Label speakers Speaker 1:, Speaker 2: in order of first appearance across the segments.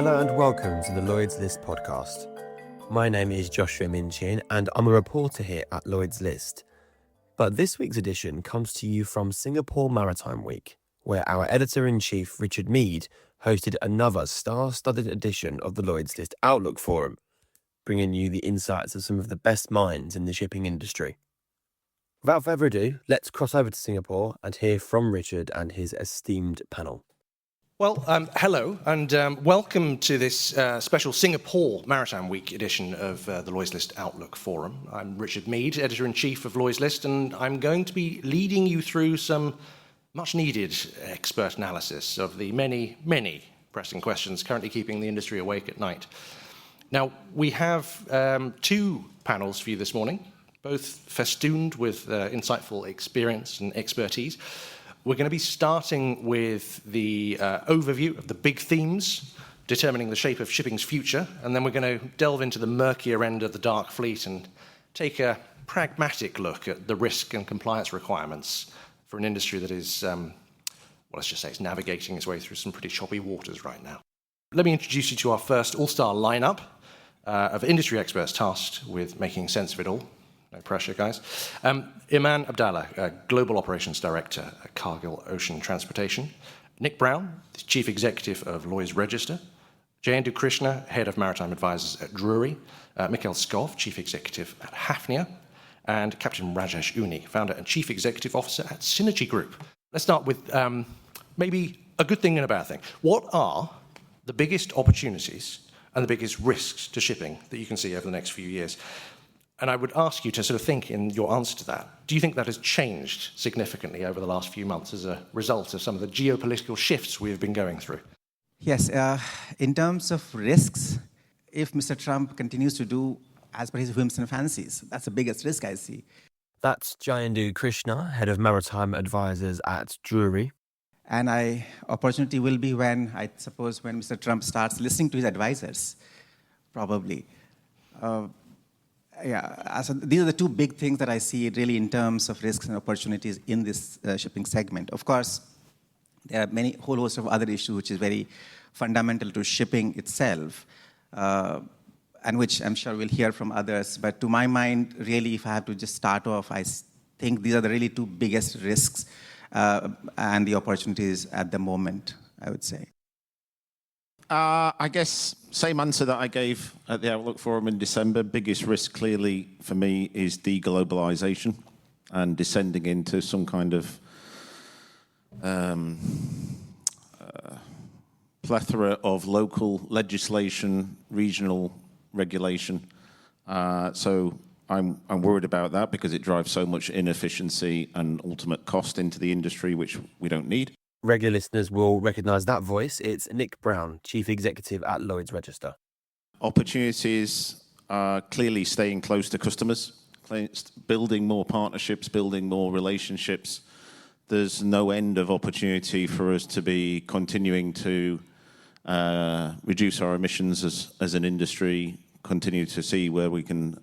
Speaker 1: Hello and welcome to the Lloyd's List podcast. My name is Joshua Minchin and I'm a reporter here at Lloyd's List. But this week's edition comes to you from Singapore Maritime Week, where our editor-in-chief Richard Meade hosted another star-studded edition of the Lloyd's List Outlook Forum, bringing you the insights of some of the best minds in the shipping industry. Without further ado, let's cross over to Singapore and hear from Richard and his esteemed panel.
Speaker 2: Well, hello and welcome to this special Singapore Maritime Week edition of the Lloyd's List Outlook Forum. I'm Richard Meade, Editor-in-Chief of Lloyd's List, and I'm going to be leading you through some much-needed expert analysis of the many, many pressing questions currently keeping the industry awake at night. Now, we have two panels for you this morning, both festooned with insightful experience and expertise. We're going to be starting with the overview of the big themes determining the shape of shipping's future, and then we're going to delve into the murkier end of the dark fleet and take a pragmatic look at the risk and compliance requirements for an industry that is, well, let's just say it's navigating its way through some pretty choppy waters right now. Let me introduce you to our first all-star lineup of industry experts tasked with making sense of it all. No pressure, guys. Iman Abdallah, Global Operations Director at Cargill Ocean Transportation. Nick Brown, the Chief Executive of Lloyd's Register. Jayendu Krishna, Head of Maritime Advisors at Drury. Mikhail Skov, Chief Executive at Hafnia. And Captain Rajesh Uni, Founder and Chief Executive Officer at Synergy Group. Let's start with maybe a good thing and a bad thing. What are the biggest opportunities and the biggest risks to shipping that you can see over the next few years? And I would ask you to sort of think in your answer to that, do you think that has changed significantly over the last few months as a result of some of the geopolitical shifts we've been going through?
Speaker 3: Yes, in terms of risks, if Mr. Trump continues to do as per his whims and fancies, that's the biggest risk I see.
Speaker 1: That's Jayendu Krishna, Head of Maritime Advisors at Drury.
Speaker 3: And opportunity will be when, I suppose, when Mr. Trump starts listening to his advisors, probably. So these are the two big things that I see really in terms of risks and opportunities in this shipping segment. Of course, there are whole host of other issues which is very fundamental to shipping itself, and which I'm sure we'll hear from others. But to my mind, really, if I have to just start off, I think these are the really two biggest risks and the opportunities at the moment, I would say.
Speaker 4: I guess same answer that I gave at the Outlook Forum in December. Biggest risk clearly for me is deglobalization and descending into some kind of plethora of local legislation, regional regulation. So I'm worried about that because it drives so much inefficiency and ultimate cost into the industry, which we don't need.
Speaker 1: Regular listeners will recognise that voice. It's Nick Brown, Chief Executive at Lloyd's Register.
Speaker 4: Opportunities are clearly staying close to customers, building more partnerships, building more relationships. There's no end of opportunity for us to be continuing to reduce our emissions as an industry, continue to see where we can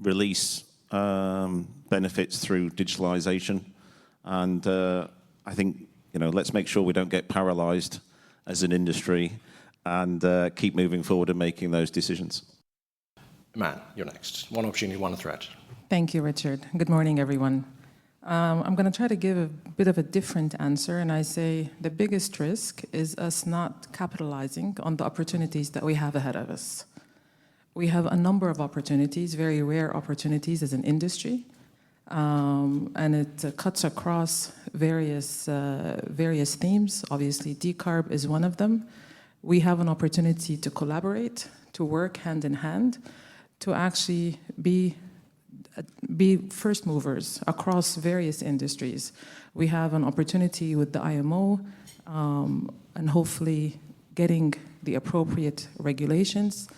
Speaker 4: release benefits through digitalization. And I think, let's make sure we don't get paralyzed as an industry and keep moving forward and making those decisions.
Speaker 2: Man, you're next. One opportunity, one threat.
Speaker 5: Thank you, Richard. Good morning, everyone. I'm going to try to give a bit of a different answer, and I say the biggest risk is us not capitalizing on the opportunities that we have ahead of us. We have a number of opportunities, very rare opportunities as an industry. And it cuts across various themes. Obviously, decarb is one of them. We have an opportunity to collaborate, to work hand in hand, to actually be first movers across various industries. We have an opportunity with the IMO and hopefully getting the appropriate regulations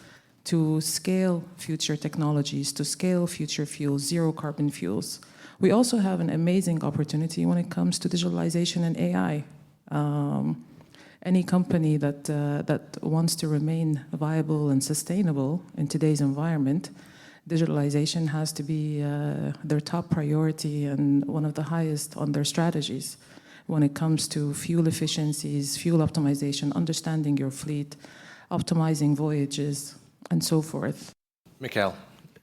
Speaker 5: to scale future technologies, to scale future fuels, zero carbon fuels. We also have an amazing opportunity when it comes to digitalization and AI. Any company that wants to remain viable and sustainable in today's environment, digitalization has to be their top priority and one of the highest on their strategies. when it comes to fuel efficiencies, fuel optimization, understanding your fleet, optimizing voyages, and so forth.
Speaker 2: Mikhail,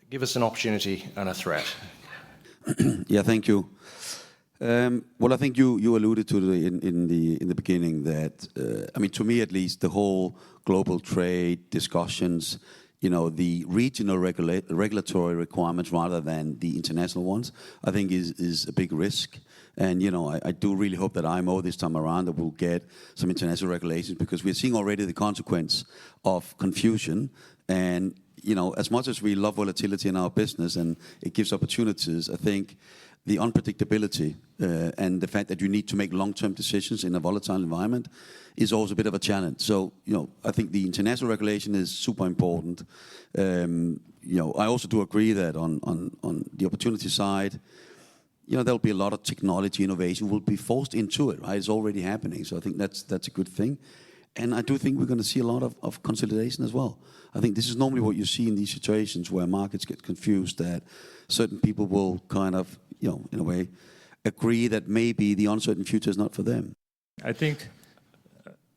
Speaker 2: give us an opportunity and a threat.
Speaker 6: Yeah, thank you. Well, I think you alluded to in the beginning that I mean, to me at least, the whole global trade discussions, you know, the regional regulatory requirements rather than the international ones, I think is a big risk. And you know, I do really hope that IMO this time around that we'll get some international regulations, because we're seeing already the consequence of confusion. And you know, as much as we love volatility in our business and it gives opportunities, I think the unpredictability and the fact that you need to make long-term decisions in a volatile environment is also a bit of a challenge. So, you know, I think the international regulation is super important. You know, I also do agree that on the opportunity side, you know, there'll be a lot of technology innovation will be forced into it, right? It's already happening. So I think that's a good thing. And I do think we're going to see a lot of consolidation as well. I think this is normally what you see in these situations where markets get confused, that certain people will kind of, you know, in a way, agree that maybe the uncertain future is not for them.
Speaker 7: I think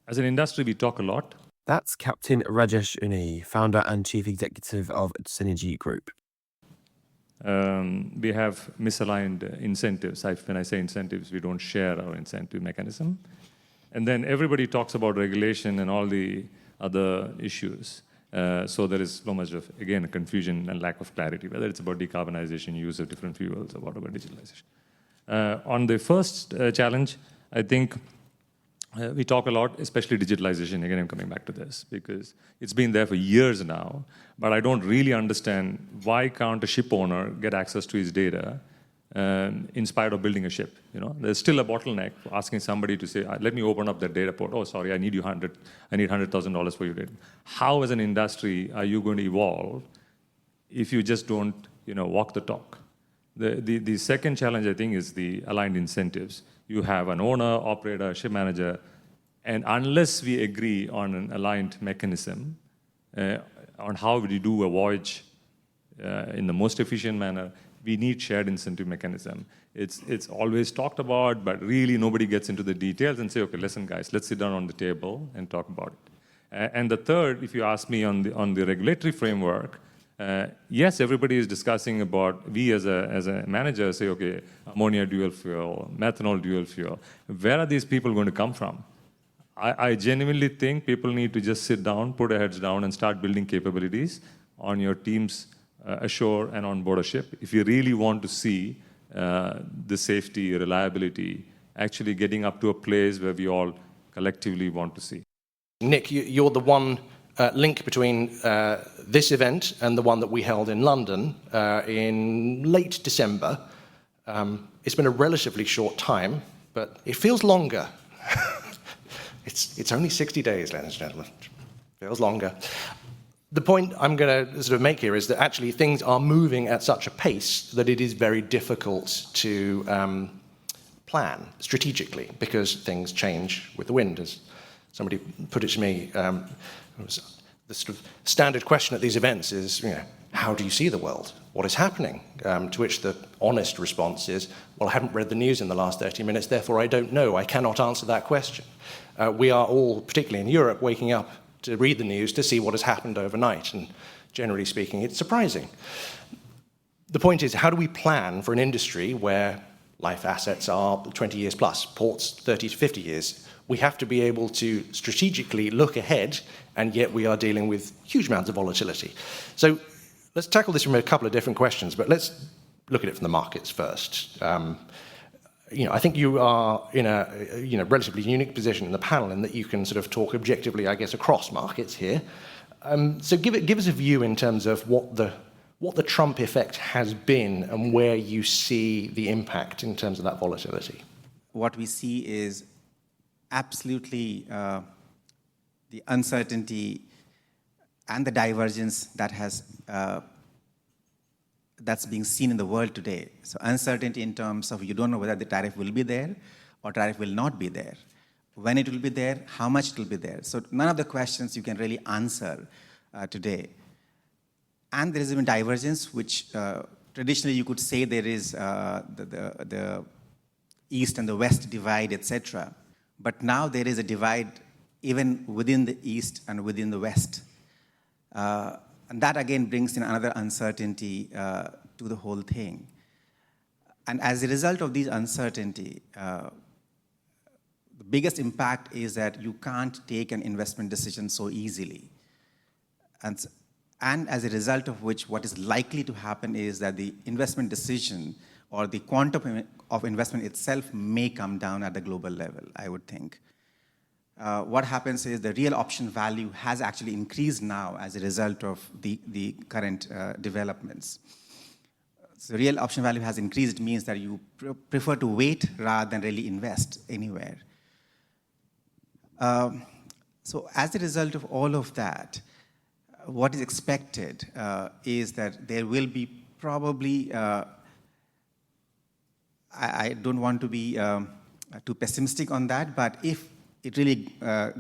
Speaker 7: as an industry, we talk a lot.
Speaker 1: That's Captain Rajesh Uni, founder and chief executive of Synergy Group.
Speaker 7: We have misaligned incentives. When I say incentives, we don't share our incentive mechanism. And then everybody talks about regulation and all the other issues. So there is so much of, again, confusion and lack of clarity, whether it's about decarbonization, use of different fuels, or what about digitalization. On the first challenge, I think we talk a lot, especially digitalization. Again, I'm coming back to this because it's been there for years now, but I don't really understand why can't a ship owner get access to his data in spite of building a ship. You know, there's still a bottleneck for asking somebody to say, let me open up that data port. Oh, sorry, I need $100,000 for your data. How, as an industry, are you going to evolve if you just don't, you know, walk the talk? The second challenge, I think, is the aligned incentives. You have an owner, operator, ship manager, and unless we agree on an aligned mechanism on how we do a voyage in the most efficient manner, we need shared incentive mechanism. It's always talked about, but really nobody gets into the details and say, okay, listen, guys, let's sit down on the table and talk about it. And the third, if you ask me on the regulatory framework, yes, everybody is discussing about, we as a manager say, okay, ammonia dual fuel, methanol dual fuel. Where are these people going to come from? I genuinely think people need to just sit down, put their heads down, and start building capabilities on your teams ashore and on board a ship. If you really want to see the safety, reliability, actually getting up to a place where we all collectively want to see.
Speaker 2: Nick, you're the one link between this event and the one that we held in London in late December. It's been a relatively short time, but it feels longer. It's only 60 days, ladies and gentlemen. It feels longer. The point I'm going to sort of make here is that actually things are moving at such a pace that it is very difficult to plan strategically because things change with the wind. As somebody put it to me, the sort of standard question at these events is, you know, how do you see the world? What is happening? To which the honest response is, well, I haven't read the news in the last 30 minutes, therefore I don't know. I cannot answer that question. We are all, particularly in Europe, waking up to read the news to see what has happened overnight, and generally speaking, it's surprising. The point is, how do we plan for an industry where life assets are 20 years plus, ports 30 to 50 years? We have to be able to strategically look ahead, and yet we are dealing with huge amounts of volatility. So let's tackle this from a couple of different questions, but let's look at it from the markets first. You know, I think you are in a relatively unique position in the panel in that you can sort of talk objectively, I guess, across markets here. So give us a view in terms of what the Trump effect has been and where you see the impact in terms of that volatility.
Speaker 3: What we see is absolutely the uncertainty and the divergence that has that's being seen in the world today. So uncertainty in terms of you don't know whether the tariff will be there or tariff will not be there. When it will be there, how much it will be there. So none of the questions you can really answer today. And there is even divergence, which traditionally you could say there is the East and the West divide, etc. But now there is a divide even within the East and within the West. And that again brings in another uncertainty to the whole thing. And as a result of these uncertainty, the biggest impact is that you can't take an investment decision so easily. And as a result of which, what is likely to happen is that the investment decision or the quantum of investment itself may come down at the global level, I would think. What happens is the real option value has actually increased now as a result of the current developments. So real option value has increased means that you prefer to wait rather than really invest anywhere. So as a result of all of that, what is expected is that there will be probably, I don't want to be too pessimistic on that, but if it really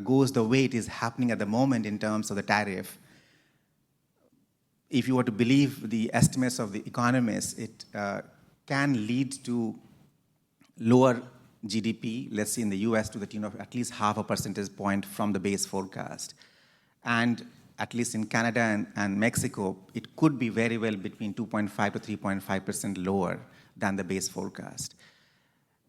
Speaker 3: goes the way it is happening at the moment in terms of the tariff, if you were to believe the estimates of the economists, it can lead to lower GDP, let's say in the US, to the tune of at least 0.5 percentage point from the base forecast. And at least in Canada and Mexico, it could be very well between 2.5 to 3.5% lower than the base forecast.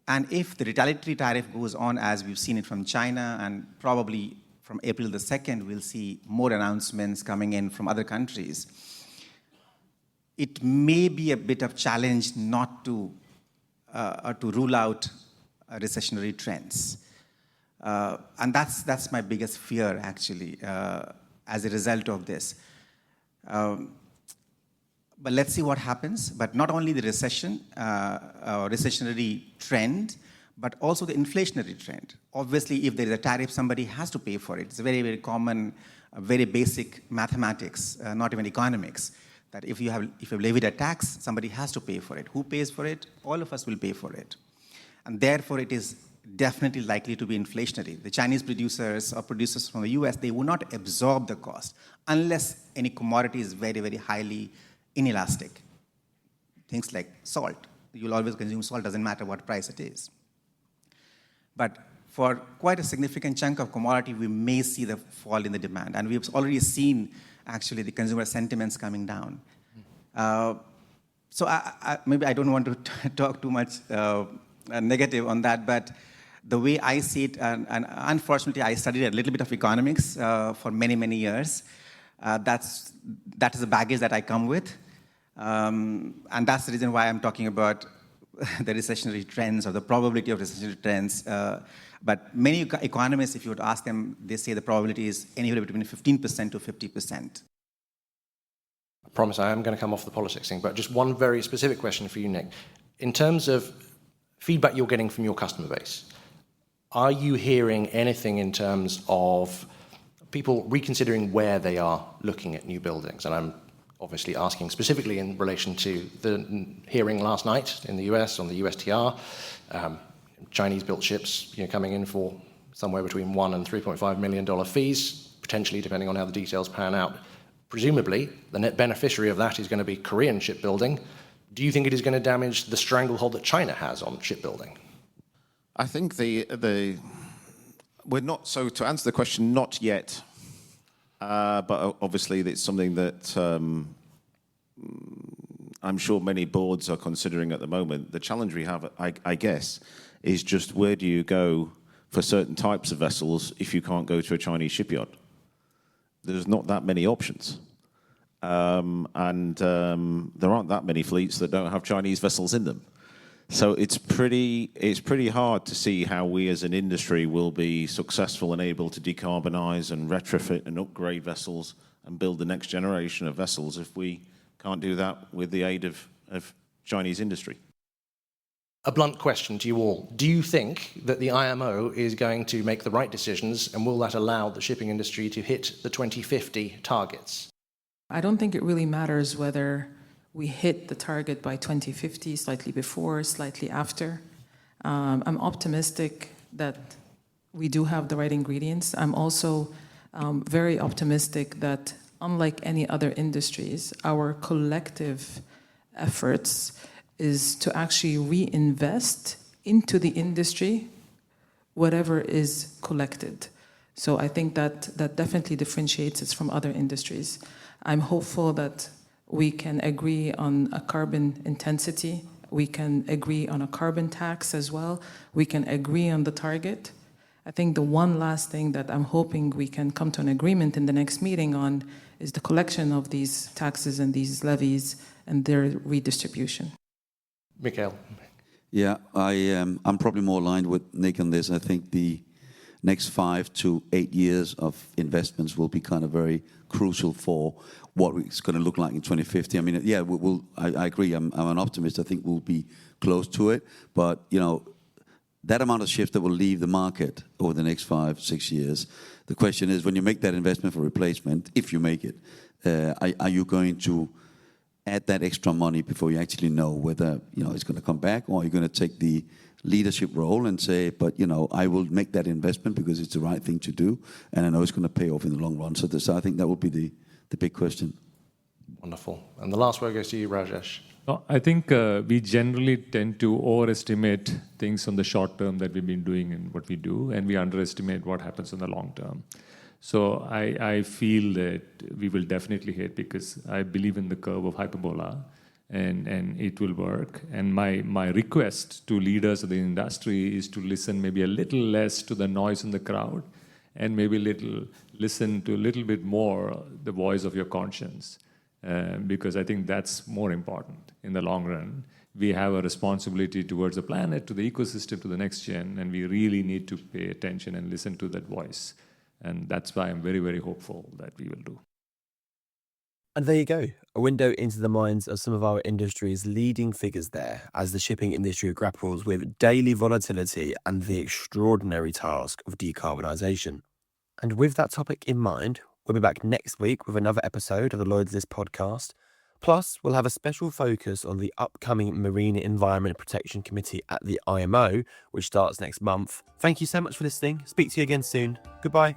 Speaker 3: And if the retaliatory tariff goes on as we've seen it from China, and probably from April the 2nd, we'll see more announcements coming in from other countries, it may be a bit of challenge not to rule out recessionary trends. And that's my biggest fear, actually, as a result of this. But let's see what happens. But not only the recessionary trend, but also the inflationary trend. Obviously, if there is a tariff, somebody has to pay for it. It's a very, very common, very basic mathematics, not even economics, that if you've levied a tax, somebody has to pay for it. Who pays for it? All of us will pay for it. And therefore, it is definitely likely to be inflationary. The Chinese producers or producers from the US, they will not absorb the cost unless any commodity is very, very highly inelastic. Things like salt. You'll always consume salt, doesn't matter what price it is. But for quite a significant chunk of commodity, we may see the fall in the demand. And we've already seen, actually, the consumer sentiments coming down. So maybe I don't want to talk too much negative on that, but the way I see it, and unfortunately, I studied a little bit of economics for many, many years. That is the baggage that I come with. And that's the reason why I'm talking about the recessionary trends or the probability of recessionary trends. But many economists, if you would ask them, they say the probability is anywhere between 15% to 50%.
Speaker 2: I promise I am going to come off the politics thing, but just one very specific question for you, Nick. In terms of feedback you're getting from your customer base, are you hearing anything in terms of people reconsidering where they are looking at new buildings? And I'm obviously asking specifically in relation to the hearing last night in the US on the USTR, Chinese-built ships coming in for somewhere between $1 and $3.5 million fees, potentially depending on how the details pan out. Presumably, the net beneficiary of that is going to be Korean shipbuilding. Do you think it is going to damage the stranglehold that China has on shipbuilding?
Speaker 4: I think we're not, so to answer the question, not yet. But obviously it's something that I'm sure many boards are considering at the moment. The challenge we have, I guess, is just where do you go for certain types of vessels if you can't go to a Chinese shipyard? There's not that many options. And there aren't that many fleets that don't have Chinese vessels in them. So it's pretty hard to see how we as an industry will be successful and able to decarbonize and retrofit and upgrade vessels and build the next generation of vessels if we can't do that with the aid of Chinese industry.
Speaker 2: A blunt question to you all. Do you think that the IMO is going to make the right decisions, and will that allow the shipping industry to hit the 2050 targets?
Speaker 5: I don't think it really matters whether we hit the target by 2050, slightly before, slightly after. I'm optimistic that we do have the right ingredients. I'm also very optimistic that, unlike any other industries, our collective efforts is to actually reinvest into the industry whatever is collected. So I think that definitely differentiates us from other industries. I'm hopeful that we can agree on a carbon intensity. We can agree on a carbon tax as well. We can agree on the target. I think the one last thing that I'm hoping we can come to an agreement in the next meeting on is the collection of these taxes and these levies and their redistribution.
Speaker 2: Mikhail.
Speaker 6: Yeah, I'm probably more aligned with Nick on this. I think the next 5 to 8 years of investments will be kind of very crucial for what it's going to look like in 2050. I mean, yeah, I agree. I'm an optimist. I think we'll be close to it. But, you know, that amount of ships that will leave the market over the next 5, 6 years, the question is, when you make that investment for replacement, if you make it, are you going to add that extra money before you actually know whether, you know, it's going to come back, or are you going to take the leadership role and say, but, you know, I will make that investment because it's the right thing to do, and I know it's going to pay off in the long run. So I think that would be the big question.
Speaker 2: Wonderful. And the last word goes to you, Rajesh.
Speaker 7: I think we generally tend to overestimate things on the short term that we've been doing and what we do, and we underestimate what happens in the long term. So I feel that we will definitely hit, because I believe in the curve of hyperbola, and it will work. And my request to leaders of the industry is to listen maybe a little less to the noise in the crowd, and maybe listen to a little bit more the voice of your conscience, because I think that's more important in the long run. We have a responsibility towards the planet, to the ecosystem, to the next gen, and we really need to pay attention and listen to that voice. And that's why I'm very, very hopeful that we will do.
Speaker 1: And there you go, a window into the minds of some of our industry's leading figures there, as the shipping industry grapples with daily volatility and the extraordinary task of decarbonisation. And with that topic in mind, we'll be back next week with another episode of the Lloyd's List podcast. Plus, we'll have a special focus on the upcoming Marine Environment Protection Committee at the IMO, which starts next month. Thank you so much for listening. Speak to you again soon. Goodbye.